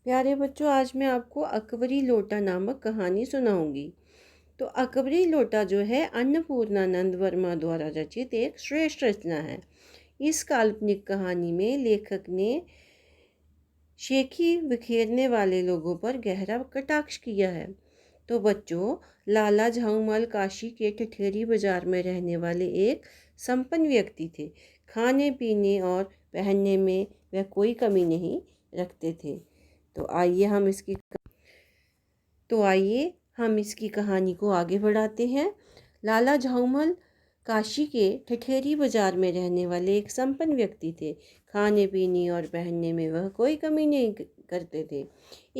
प्यारे बच्चों, आज मैं आपको अकबरी लोटा नामक कहानी सुनाऊंगी। तो अकबरी लोटा जो है अन्नपूर्णानंद वर्मा द्वारा रचित एक श्रेष्ठ रचना है। इस काल्पनिक कहानी में लेखक ने शेखी बिखेरने वाले लोगों पर गहरा कटाक्ष किया है। तो बच्चों, लाला झाऊमल काशी के ठठेरी बाजार में रहने वाले एक संपन्न व्यक्ति थे। खाने पीने और पहनने में वह कोई कमी नहीं रखते थे। तो आइए हम इसकी कहानी को आगे बढ़ाते हैं। लाला झाऊमल काशी के ठठेरी बाजार में रहने वाले एक संपन्न व्यक्ति थे। खाने पीने और पहनने में वह कोई कमी नहीं करते थे।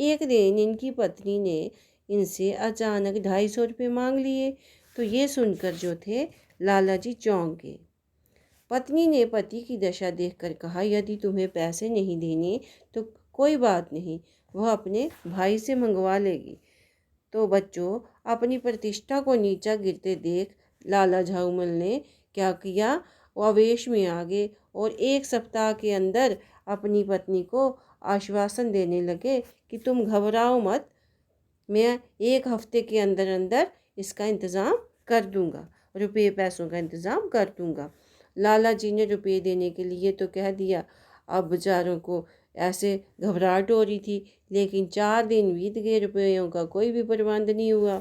एक दिन इनकी पत्नी ने इनसे अचानक 250 रुपये मांग लिए। तो ये सुनकर जो थे लाला जी चौंक गए। पत्नी ने पति की दशा देखकर कहा, यदि तुम्हें पैसे नहीं देने तो कोई बात नहीं, वह अपने भाई से मंगवा लेगी। तो बच्चों, अपनी प्रतिष्ठा को नीचा गिरते देख लाला झाऊमल ने क्या किया, वो आवेश में आ गए और 1 सप्ताह के अंदर अपनी पत्नी को आश्वासन देने लगे कि तुम घबराओ मत, मैं 1 हफ्ते के अंदर अंदर इसका इंतज़ाम कर दूंगा, रुपये पैसों का इंतज़ाम कर दूंगा। लाला जी ने रुपये देने के लिए तो कह दिया। अब बेचारों को ऐसे घबराहट हो रही थी, लेकिन 4 दिन बीत गए, रुपयों का कोई भी प्रबंध नहीं हुआ।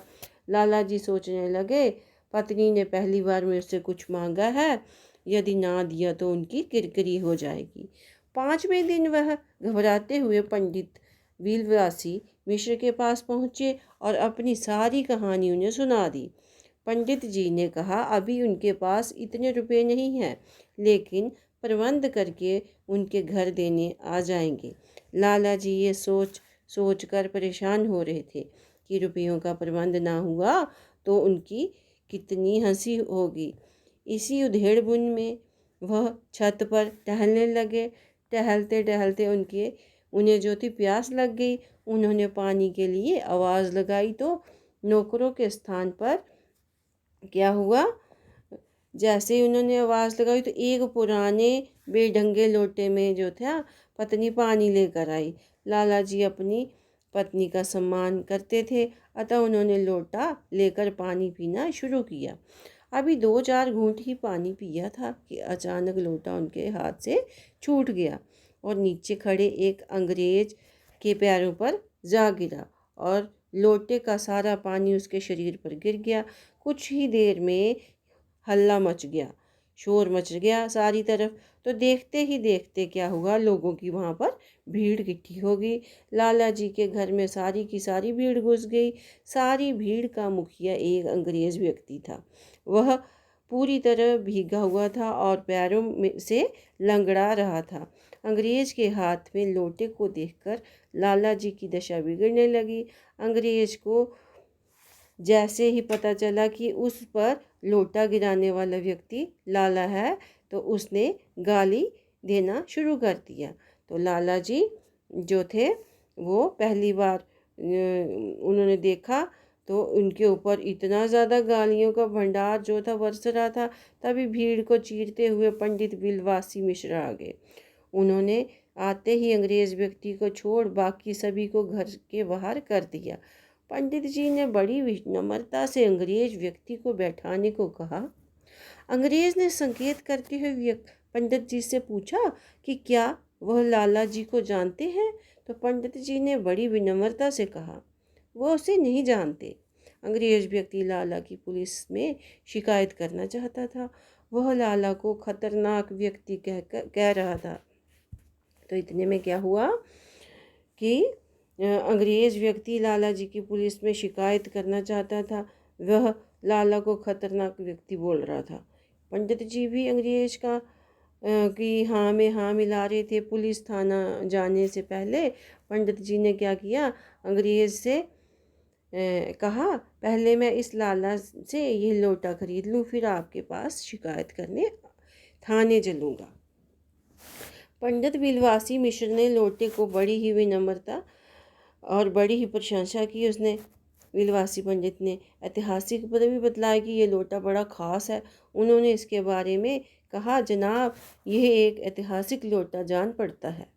लाला जी सोचने लगे, पत्नी ने पहली बार मेरे से कुछ मांगा है, यदि ना दिया तो उनकी किरकिरी हो जाएगी। 5वें दिन वह घबराते हुए पंडित विलवासी मिश्र के पास पहुँचे और अपनी सारी कहानी उन्हें सुना दी। पंडित जी ने कहा, अभी उनके पास इतने रुपए नहीं हैं, लेकिन प्रबंध करके उनके घर देने आ जाएंगे। लाला जी ये सोच कर परेशान हो रहे थे कि रुपयों का प्रबंध ना हुआ तो उनकी कितनी हंसी होगी। इसी उधेड़बुन में वह छत पर टहलने लगे। टहलते टहलते उन्हें जो थी प्यास लग गई। उन्होंने पानी के लिए आवाज़ लगाई तो नौकरों के स्थान पर क्या हुआ, जैसे ही उन्होंने आवाज़ लगाई तो एक पुराने बेढंगे लोटे में जो था पत्नी पानी लेकर आई। लाला जी अपनी पत्नी का सम्मान करते थे, अतः उन्होंने लोटा लेकर पानी पीना शुरू किया। अभी 2-4 घूंट ही पानी पिया था कि अचानक लोटा उनके हाथ से छूट गया और नीचे खड़े एक अंग्रेज के पैरों पर जा गिरा और लोटे का सारा पानी उसके शरीर पर गिर गया। कुछ ही देर में हल्ला मच गया, शोर मच गया सारी तरफ। तो देखते ही देखते क्या हुआ, लोगों की वहाँ पर भीड़ इकट्ठी हो गई। लाला जी के घर में सारी की सारी भीड़ घुस गई। सारी भीड़ का मुखिया एक अंग्रेज व्यक्ति था। वह पूरी तरह भीगा हुआ था और पैरों में से लंगड़ा रहा था। अंग्रेज के हाथ में लोटे को देखकर लाला जी की दशा बिगड़ने लगी। अंग्रेज को जैसे ही पता चला कि उस पर लोटा गिराने वाला व्यक्ति लाला है, तो उसने गाली देना शुरू कर दिया। तो लाला जी जो थे वो पहली बार उन्होंने देखा तो उनके ऊपर इतना ज़्यादा गालियों का भंडार जो था बरस रहा था। तभी भीड़ को चीरते हुए पंडित विलवासी मिश्र आ गए। उन्होंने आते ही अंग्रेज व्यक्ति को छोड़ बाकी सभी को घर के बाहर कर दिया। पंडित जी ने बड़ी विनम्रता से अंग्रेज व्यक्ति को बैठाने को कहा। अंग्रेज ने संकेत करते हुए पंडित जी से पूछा कि क्या वह लाला जी को जानते हैं। तो पंडित जी ने बड़ी विनम्रता से कहा, वह उसे नहीं जानते। अंग्रेज व्यक्ति लाला की पुलिस में शिकायत करना चाहता था। वह लाला को खतरनाक व्यक्ति कह रहा था। तो इतने में क्या हुआ कि अंग्रेज़ व्यक्ति लाला जी की पुलिस में शिकायत करना चाहता था। वह लाला को खतरनाक व्यक्ति बोल रहा था। पंडित जी भी अंग्रेज का कि हाँ में हाँ मिला रहे थे। पुलिस थाना जाने से पहले पंडित जी ने क्या किया, अंग्रेज से कहा, पहले मैं इस लाला से ये लोटा खरीद लूँ, फिर आपके पास शिकायत करने थाने चलूँगा। पंडित विलवासी मिश्र ने लोटे को बड़ी ही विनम्रता और बड़ी ही प्रशंसा की। उसने विलवासी पंडित ने ऐतिहासिक पद भी बतलाया कि ये लोटा बड़ा ख़ास है। उन्होंने इसके बारे में कहा, जनाब यह एक ऐतिहासिक लोटा जान पड़ता है।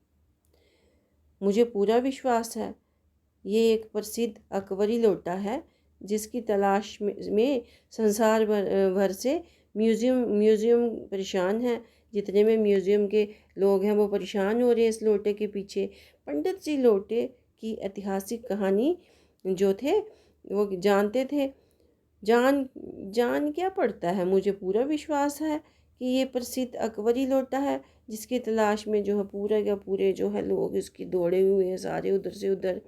मुझे पूरा विश्वास है ये एक प्रसिद्ध अकबरी लोटा है जिसकी तलाश में संसार भर से म्यूज़ियम परेशान है। जितने में म्यूज़ियम के लोग हैं वो परेशान हो रहे हैं इस लोटे के पीछे। पंडित जी लोटे की ऐतिहासिक कहानी जो थे वो जानते थे। जान जान क्या पड़ता है, मुझे पूरा विश्वास है कि ये प्रसिद्ध अकबरी लोटा है जिसकी तलाश में जो है पूरे के पूरे जो है लोग इसकी दौड़े हुए हैं सारे उधर से उधर।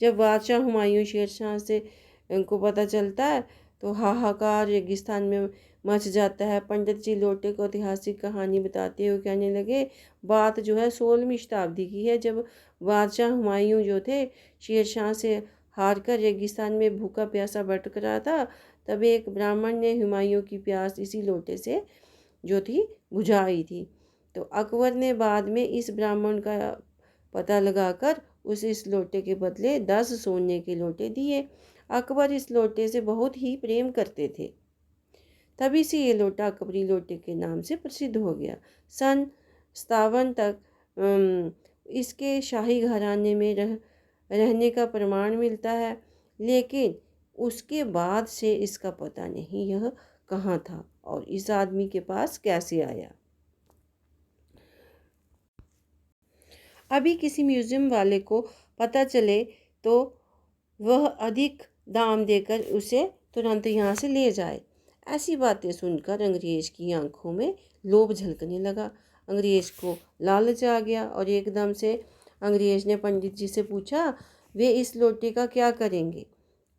जब बादशाह हुमायूं शेरशाह से उनको पता चलता है तो हाहाकार रेगिस्तान में मच जाता है। पंडित जी लोटे को ऐतिहासिक कहानी बताते हुए कहने लगे, बात जो है 16वीं शताब्दी की है, जब बादशाह हुमायूं जो थे शेरशाह से हार कर रेगिस्तान में भूखा प्यासा भटक रहा था। तब एक ब्राह्मण ने हुमायूं की प्यास इसी लोटे से जो थी बुझाई थी। तो अकबर ने बाद में इस ब्राह्मण का पता लगाकर उसे इस लोटे के बदले 10 सोने के लोटे दिए। अकबर इस लोटे से बहुत ही प्रेम करते थे, तभी से ये लोटा अकबरी लोटे के नाम से प्रसिद्ध हो गया। सन 57 तक इसके शाही घराने में रहने का प्रमाण मिलता है, लेकिन उसके बाद से इसका पता नहीं यह कहाँ था और इस आदमी के पास कैसे आया। अभी किसी म्यूज़ियम वाले को पता चले तो वह अधिक दाम देकर उसे तुरंत यहाँ से ले जाए। ऐसी बातें सुनकर अंग्रेज़ की आंखों में लोभ झलकने लगा। अंग्रेज़ को लालच आ गया और एकदम से अंग्रेज़ ने पंडित जी से पूछा वे इस लोटे का क्या करेंगे।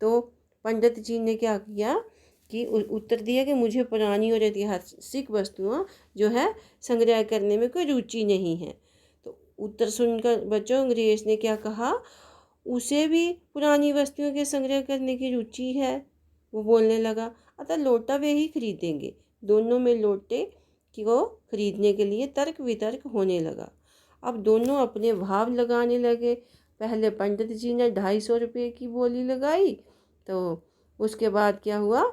तो पंडित जी ने क्या किया कि उत्तर दिया कि मुझे पुरानी और ऐतिहासिक वस्तुओं जो है संग्रह करने में कोई रुचि नहीं है। तो उत्तर सुनकर बच्चों अंग्रेज़ ने क्या कहा, उसे भी पुरानी वस्तुओं के संग्रह करने की रुचि है। वो बोलने लगा, अतः लोटा वे ही खरीदेंगे। दोनों में लोटे को खरीदने के लिए तर्क वितर्क होने लगा। अब दोनों अपने भाव लगाने लगे। पहले पंडित जी ने 250 रुपये की बोली लगाई, तो उसके बाद क्या हुआ,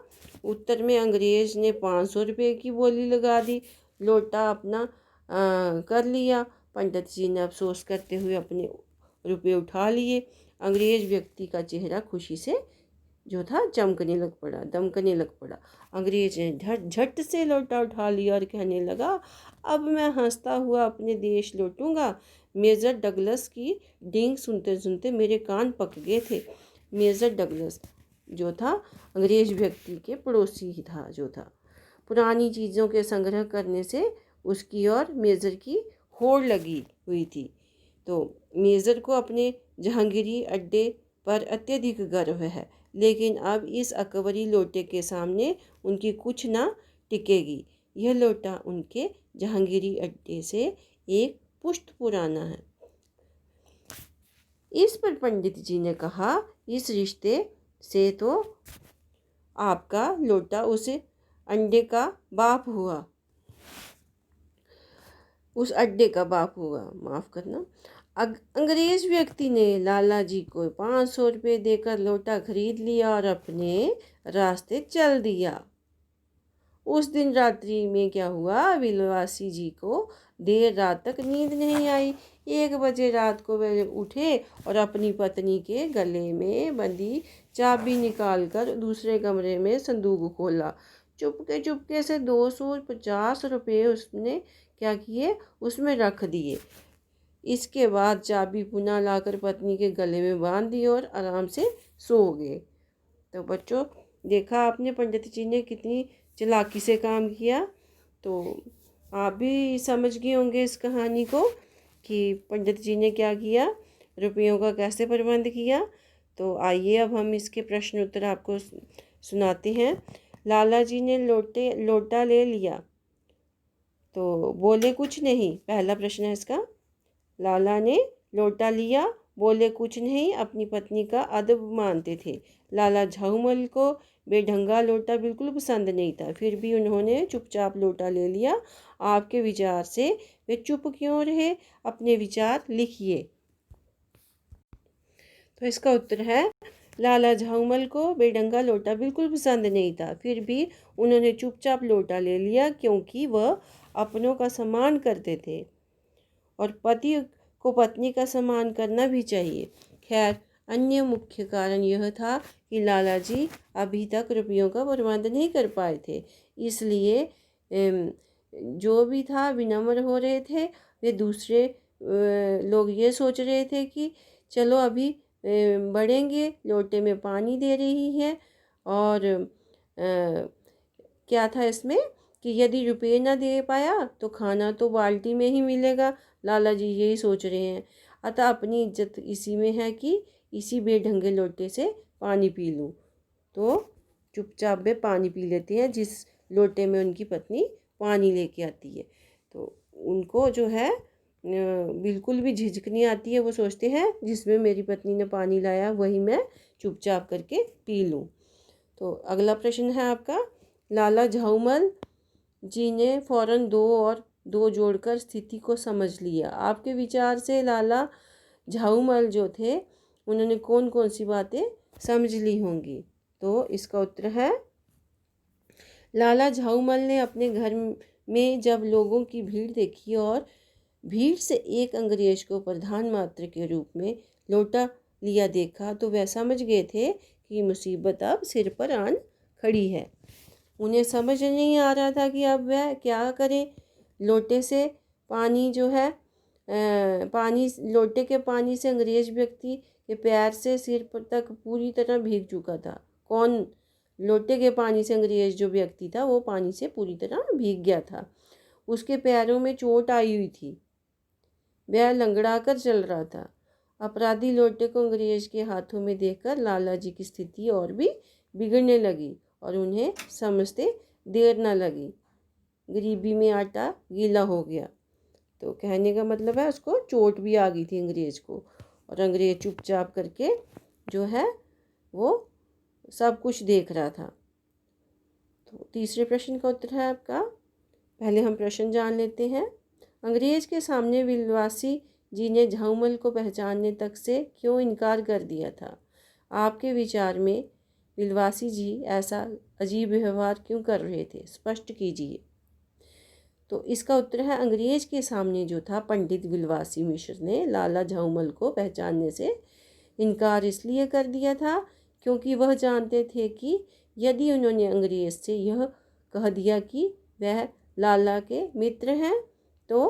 उत्तर में अंग्रेज़ ने 500 रुपये की बोली लगा दी। लोटा अपना कर लिया। पंडित जी ने अफसोस करते हुए अपने रुपये उठा लिए। अंग्रेज़ व्यक्ति का चेहरा खुशी से जो था चमकने लग पड़ा, दमकने लग पड़ा। अंग्रेज़ ने झट से लोटा उठा लिया और कहने लगा, अब मैं हंसता हुआ अपने देश लौटूंगा। मेजर डगलस की डींग सुनते सुनते मेरे कान पक गए थे। मेजर डगलस जो था अंग्रेज़ व्यक्ति के पड़ोसी ही था जो था। पुरानी चीज़ों के संग्रह करने से उसकी और मेजर की होड़ लगी हुई थी। तो मेजर को अपने जहांगीरी अड्डे पर अत्यधिक गर्व है, लेकिन अब इस अकबरी लोटे के सामने उनकी कुछ ना टिकेगी। यह लोटा उनके जहांगीरी अड्डे से एक पुश्त पुराना है। इस पर पंडित जी ने कहा, इस रिश्ते से तो आपका लोटा उस अंडे का बाप हुआ, उस अड्डे का बाप हुआ, माफ़ करना। अंग्रेज़ व्यक्ति ने लाला जी को 500 रुपये देकर लोटा खरीद लिया और अपने रास्ते चल दिया। उस दिन रात्रि में क्या हुआ, विलवासी जी को देर रात तक नींद नहीं आई। 1 बजे रात को वे उठे और अपनी पत्नी के गले में बंधी चाबी निकालकर दूसरे कमरे में संदूक खोला। चुपके चुपके से 250 रुपये उसने क्या किए, उसमें रख दिए। इसके बाद चाबी पुनः लाकर पत्नी के गले में बांध दी और आराम से सो गए। तो बच्चों देखा आपने पंडित जी ने कितनी चालाकी से काम किया। तो आप भी समझ गए होंगे इस कहानी को कि पंडित जी ने क्या किया, रुपयों का कैसे प्रबंध किया। तो आइए अब हम इसके प्रश्न उत्तर आपको सुनाते हैं। लाला जी ने लोटा ले लिया तो बोले कुछ नहीं। पहला प्रश्न है इसका, लाला ने लोटा लिया, बोले कुछ नहीं, अपनी पत्नी का अदब मानते थे। लाला झाऊमल को बेढंगा लोटा बिल्कुल पसंद नहीं था, फिर भी उन्होंने चुपचाप लोटा ले लिया। आपके विचार से वे चुप क्यों रहे, अपने विचार लिखिए। तो इसका उत्तर है, लाला झाऊमल को बेढंगा लोटा बिल्कुल पसंद नहीं था, फिर भी उन्होंने चुपचाप लोटा ले लिया क्योंकि वह अपनों का सम्मान करते थे और पति को पत्नी का सम्मान करना भी चाहिए। खैर, अन्य मुख्य कारण यह था कि लाला जी अभी तक रुपयों का प्रबंध नहीं कर पाए थे, इसलिए जो भी था विनम्र हो रहे थे। वे दूसरे लोग ये सोच रहे थे कि चलो अभी बढ़ेंगे, लोटे में पानी दे रही है। और क्या था इसमें कि यदि रुपये ना दे पाया तो खाना तो बाल्टी में ही मिलेगा, लाला जी यही सोच रहे हैं। अतः अपनी इज्जत इसी में है कि इसी बेढंगे लोटे से पानी पी लूँ। तो चुपचाप वे पानी पी लेते हैं जिस लोटे में उनकी पत्नी पानी लेके आती है। तो उनको जो है बिल्कुल भी झिझक नहीं आती है। वो सोचते हैं जिसमें मेरी पत्नी ने पानी लाया वही मैं चुपचाप करके पी लूँ। तो अगला प्रश्न है आपका, लाला झाऊमल जी ने फौरन 2 और 2 जोड़कर स्थिति को समझ लिया। आपके विचार से लाला झाऊमल जो थे उन्होंने कौन कौन सी बातें समझ ली होंगी? तो इसका उत्तर है, लाला झाऊमल ने अपने घर में जब लोगों की भीड़ देखी और भीड़ से एक अंग्रेज को प्रधान मात्र के रूप में लोटा लिया देखा तो वह समझ गए थे कि मुसीबत अब सिर पर आन खड़ी है। उन्हें समझ नहीं आ रहा था कि अब वह क्या करें। लोटे से पानी जो है पानी लोटे के पानी से अंग्रेज व्यक्ति के पैर से सिर पर तक पूरी तरह भीग चुका था। कौन? लोटे के पानी से अंग्रेज जो व्यक्ति था वो पानी से पूरी तरह भीग गया था। उसके पैरों में चोट आई हुई थी, वह लंगड़ा कर चल रहा था। अपराधी लोटे को अंग्रेज के हाथों में देखकर लाला जी की स्थिति और भी बिगड़ने लगी और उन्हें समझते देर न लगी। गरीबी में आटा गीला हो गया। तो कहने का मतलब है उसको चोट भी आ गई थी अंग्रेज को, और अंग्रेज चुपचाप करके जो है वो सब कुछ देख रहा था। तो तीसरे प्रश्न का उत्तर है आपका, पहले हम प्रश्न जान लेते हैं। अंग्रेज के सामने विलवासी जी ने झाऊमल को पहचानने तक से क्यों इनकार कर दिया था? आपके विचार में विलवासी जी ऐसा अजीब व्यवहार क्यों कर रहे थे? स्पष्ट कीजिए। तो इसका उत्तर है, अंग्रेज के सामने जो था पंडित विलवासी मिश्र ने लाला झाऊमल को पहचानने से इनकार इसलिए कर दिया था क्योंकि वह जानते थे कि यदि उन्होंने अंग्रेज से यह कह दिया कि वह लाला के मित्र हैं तो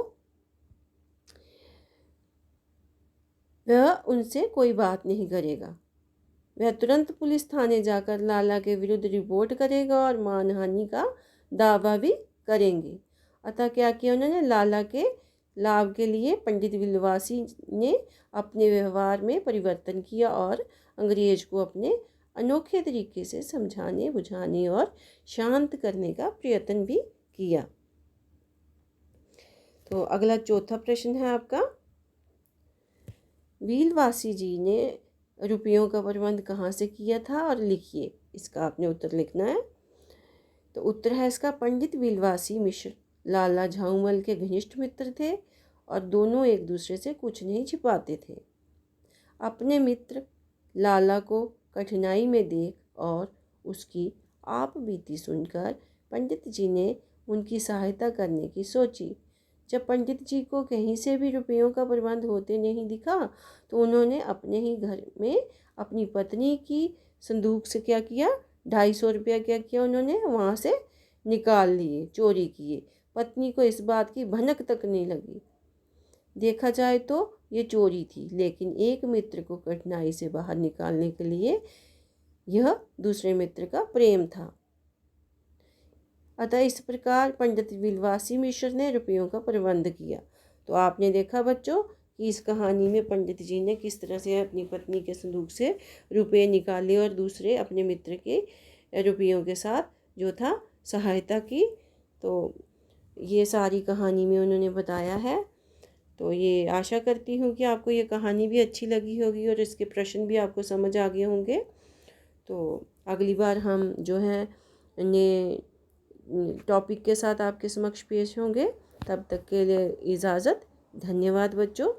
वह उनसे कोई बात नहीं करेगा। वह तुरंत पुलिस थाने जाकर लाला के विरुद्ध रिपोर्ट करेगा और मानहानि का दावा भी करेंगे। अतः क्या किया उन्होंने? लाला के लाभ के लिए पंडित विलवासी ने अपने व्यवहार में परिवर्तन किया और अंग्रेज को अपने अनोखे तरीके से समझाने बुझाने और शांत करने का प्रयत्न भी किया। तो अगला चौथा प्रश्न है आपका, विलवासी जी ने रुपयों का प्रबंध कहाँ से किया था? और लिखिए, इसका आपने उत्तर लिखना है। तो उत्तर है इसका, पंडित विलवासी मिश्र लाला झाऊमल के घनिष्ठ मित्र थे और दोनों एक दूसरे से कुछ नहीं छिपाते थे। अपने मित्र लाला को कठिनाई में देख और उसकी आप बीती सुनकर पंडित जी ने उनकी सहायता करने की सोची। जब पंडित जी को कहीं से भी रुपयों का प्रबंध होते नहीं दिखा तो उन्होंने अपने ही घर में अपनी पत्नी की संदूक से क्या किया, 250 रुपया क्या किया उन्होंने वहाँ से निकाल लिए, चोरी किए। पत्नी को इस बात की भनक तक नहीं लगी। देखा जाए तो ये चोरी थी, लेकिन एक मित्र को कठिनाई से बाहर निकालने के लिए यह दूसरे मित्र का प्रेम था। अतः इस प्रकार पंडित विलवासी मिश्र ने रुपयों का प्रबंध किया। तो आपने देखा बच्चों कि इस कहानी में पंडित जी ने किस तरह से अपनी पत्नी के संदूक से रुपये निकाले और दूसरे अपने मित्र के रुपयों के साथ जो था सहायता की। तो ये सारी कहानी में उन्होंने बताया है। तो ये आशा करती हूँ कि आपको ये कहानी भी अच्छी लगी होगी और इसके प्रश्न भी आपको समझ आ गए होंगे। तो अगली बार हम जो है नए टॉपिक के साथ आपके समक्ष पेश होंगे। तब तक के लिए इजाज़त। धन्यवाद बच्चों।